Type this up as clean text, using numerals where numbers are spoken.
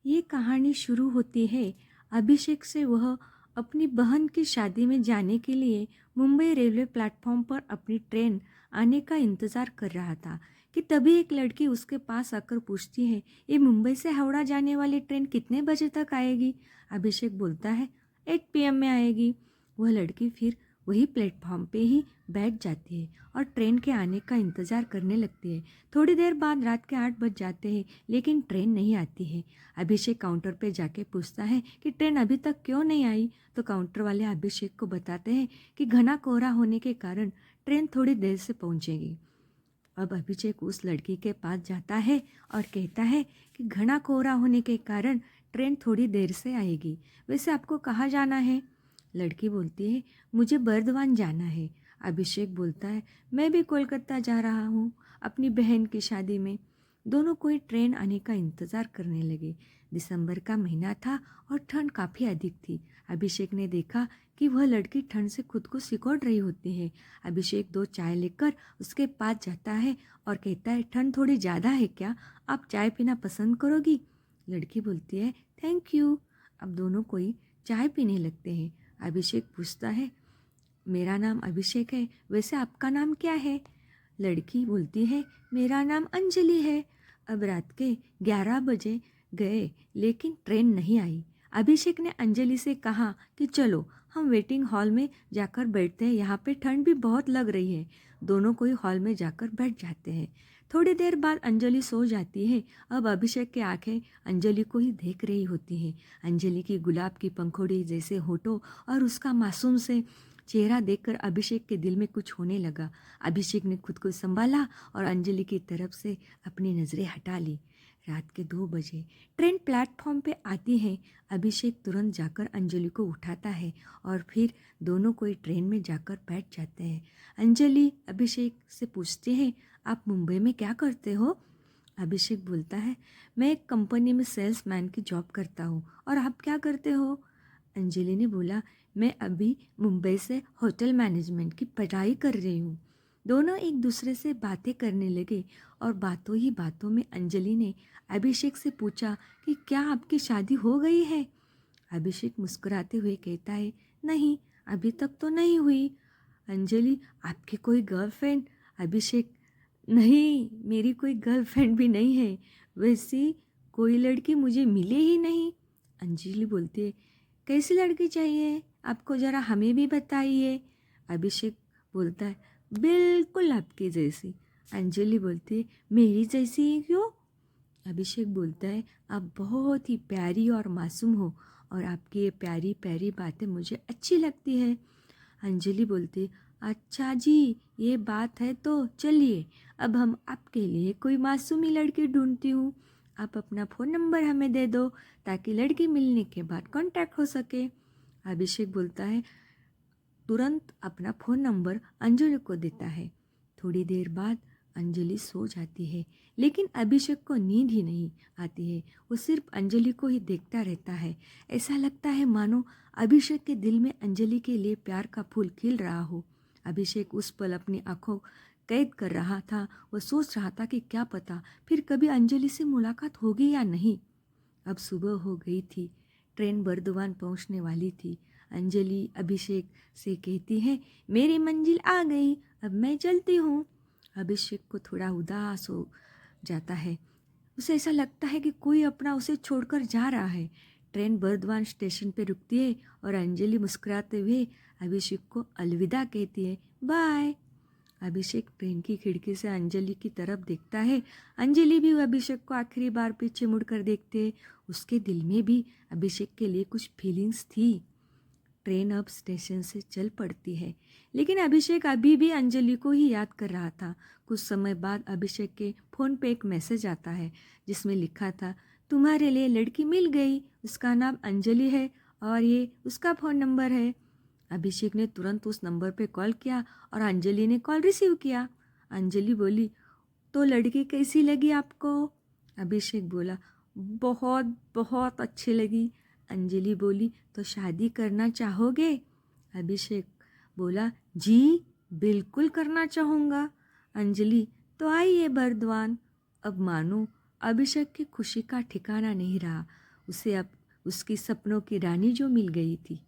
ये कहानी शुरू होती है अभिषेक से। वह अपनी बहन की शादी में जाने के लिए मुंबई रेलवे प्लेटफॉर्म पर अपनी ट्रेन आने का इंतज़ार कर रहा था कि तभी एक लड़की उसके पास आकर पूछती है, ये मुंबई से हावड़ा जाने वाली ट्रेन कितने बजे तक आएगी? अभिषेक बोलता है 8 PM में आएगी। वह लड़की फिर वही प्लेटफॉर्म पे ही बैठ जाती है और ट्रेन के आने का इंतज़ार करने लगती है। थोड़ी देर बाद रात के 8 बज जाते हैं, लेकिन ट्रेन नहीं आती है। अभिषेक काउंटर पे जाके पूछता है कि ट्रेन अभी तक क्यों नहीं आई। तो काउंटर वाले अभिषेक को बताते हैं कि घना कोहरा होने के कारण ट्रेन थोड़ी देर से पहुंचेगी। अब अभिषेक उस लड़की के पास जाता है और कहता है कि घना कोहरा होने के कारण ट्रेन थोड़ी देर से आएगी। वैसे आपको कहाँ जाना है? लड़की बोलती है, मुझे बर्दवान जाना है। अभिषेक बोलता है, मैं भी कोलकाता जा रहा हूँ अपनी बहन की शादी में। दोनों कोई ट्रेन आने का इंतज़ार करने लगे। दिसंबर का महीना था और ठंड काफ़ी अधिक थी। अभिषेक ने देखा कि वह लड़की ठंड से खुद को सिकोड़ रही होती है। अभिषेक 2 चाय लेकर उसके पास जाता है और कहता है, ठंड थोड़ी ज़्यादा है क्या? आप चाय पीना पसंद करोगी? लड़की बोलती है, थैंक यू। अब दोनों कोई चाय पीने लगते हैं। अभिषेक पूछता है, मेरा नाम अभिषेक है, वैसे आपका नाम क्या है? लड़की बोलती है, मेरा नाम अंजलि है। अब रात के 11 बजे गए, लेकिन ट्रेन नहीं आई। अभिषेक ने अंजलि से कहा कि चलो हम वेटिंग हॉल में जाकर बैठते हैं, यहाँ पे ठंड भी बहुत लग रही है। दोनों कोई हॉल में जाकर बैठ जाते हैं। थोड़ी देर बाद अंजलि सो जाती है। अब अभिषेक की आंखें अंजलि को ही देख रही होती हैं। अंजलि की गुलाब की पंखुड़ी जैसे होठों और उसका मासूम से चेहरा देखकर अभिषेक के दिल में कुछ होने लगा। अभिषेक ने खुद को संभाला और अंजलि की तरफ से अपनी नज़रें हटा ली। रात के 2 बजे ट्रेन प्लेटफॉर्म पे आती है। अभिषेक तुरंत जाकर अंजलि को उठाता है और फिर दोनों कोई ट्रेन में जाकर बैठ जाते हैं। अंजलि अभिषेक से पूछती है, आप मुंबई में क्या करते हो? अभिषेक बोलता है, मैं एक कंपनी में सेल्समैन की जॉब करता हूँ। और आप क्या करते हो? अंजलि ने बोला, मैं अभी मुंबई से होटल मैनेजमेंट की पढ़ाई कर रही हूँ। दोनों एक दूसरे से बातें करने लगे और बातों ही बातों में अंजलि ने अभिषेक से पूछा कि क्या आपकी शादी हो गई है? अभिषेक मुस्कुराते हुए कहता है, नहीं, अभी तक तो नहीं हुई। अंजलि, आपकी कोई गर्लफ्रेंड? अभिषेक, नहीं, मेरी कोई गर्लफ्रेंड भी नहीं है। वैसी कोई लड़की मुझे मिले ही नहीं। अंजलि बोलती है, कैसी लड़की चाहिए आपको, ज़रा हमें भी बताइए। अभिषेक बोलता है, बिल्कुल आपकी जैसी। अंजलि बोलती है, मेरी जैसी ही क्यों? अभिषेक बोलता है, आप बहुत ही प्यारी और मासूम हो और आपकी ये प्यारी प्यारी बातें मुझे अच्छी लगती है। अंजलि बोलती, अच्छा जी, ये बात है तो चलिए अब हम आपके लिए कोई मासूमी लड़की ढूंढती हूँ। आप अपना फ़ोन नंबर हमें दे दो ताकि लड़की मिलने के बाद कांटेक्ट हो सके। अभिषेक बोलता है, तुरंत अपना फ़ोन नंबर अंजलि को देता है। थोड़ी देर बाद अंजलि सो जाती है, लेकिन अभिषेक को नींद ही नहीं आती है। वो सिर्फ अंजलि को ही देखता रहता है। ऐसा लगता है मानो अभिषेक के दिल में अंजलि के लिए प्यार का फूल खिल रहा हो। अभिषेक उस पल अपनी आंखों कैद कर रहा था। वो सोच रहा था कि क्या पता फिर कभी अंजलि से मुलाकात होगी या नहीं। अब सुबह हो गई थी। ट्रेन बर्दवान पहुंचने वाली थी। अंजलि अभिषेक से कहती है, मेरी मंजिल आ गई, अब मैं चलती हूँ। अभिषेक को थोड़ा उदास हो जाता है। उसे ऐसा लगता है कि कोई अपना उसे छोड़कर जा रहा है। ट्रेन बर्दवान स्टेशन पर रुकती है और अंजलि मुस्कुराते हुए अभिषेक को अलविदा कहती है, बाय। अभिषेक ट्रेन की खिड़की से अंजलि की तरफ देखता है। अंजलि भी अभिषेक को आखिरी बार पीछे मुड़कर देखते है। उसके दिल में भी अभिषेक के लिए कुछ फीलिंग्स थी। ट्रेन अब स्टेशन से चल पड़ती है, लेकिन अभिषेक अभी भी अंजलि को ही याद कर रहा था। कुछ समय बाद अभिषेक के फ़ोन पे एक मैसेज आता है जिसमें लिखा था, तुम्हारे लिए लड़की मिल गई, उसका नाम अंजलि है और ये उसका फ़ोन नंबर है। अभिषेक ने तुरंत उस नंबर पे कॉल किया और अंजलि ने कॉल रिसीव किया। अंजलि बोली, तो लड़की कैसी लगी आपको? अभिषेक बोला, बहुत बहुत अच्छी लगी। अंजलि बोली, तो शादी करना चाहोगे? अभिषेक बोला, जी बिल्कुल करना चाहूँगा। अंजलि, तो आइए बर्दवान। अब मानो अभिषेक की खुशी का ठिकाना नहीं रहा। उसे अब उसकी सपनों की रानी जो मिल गई थी।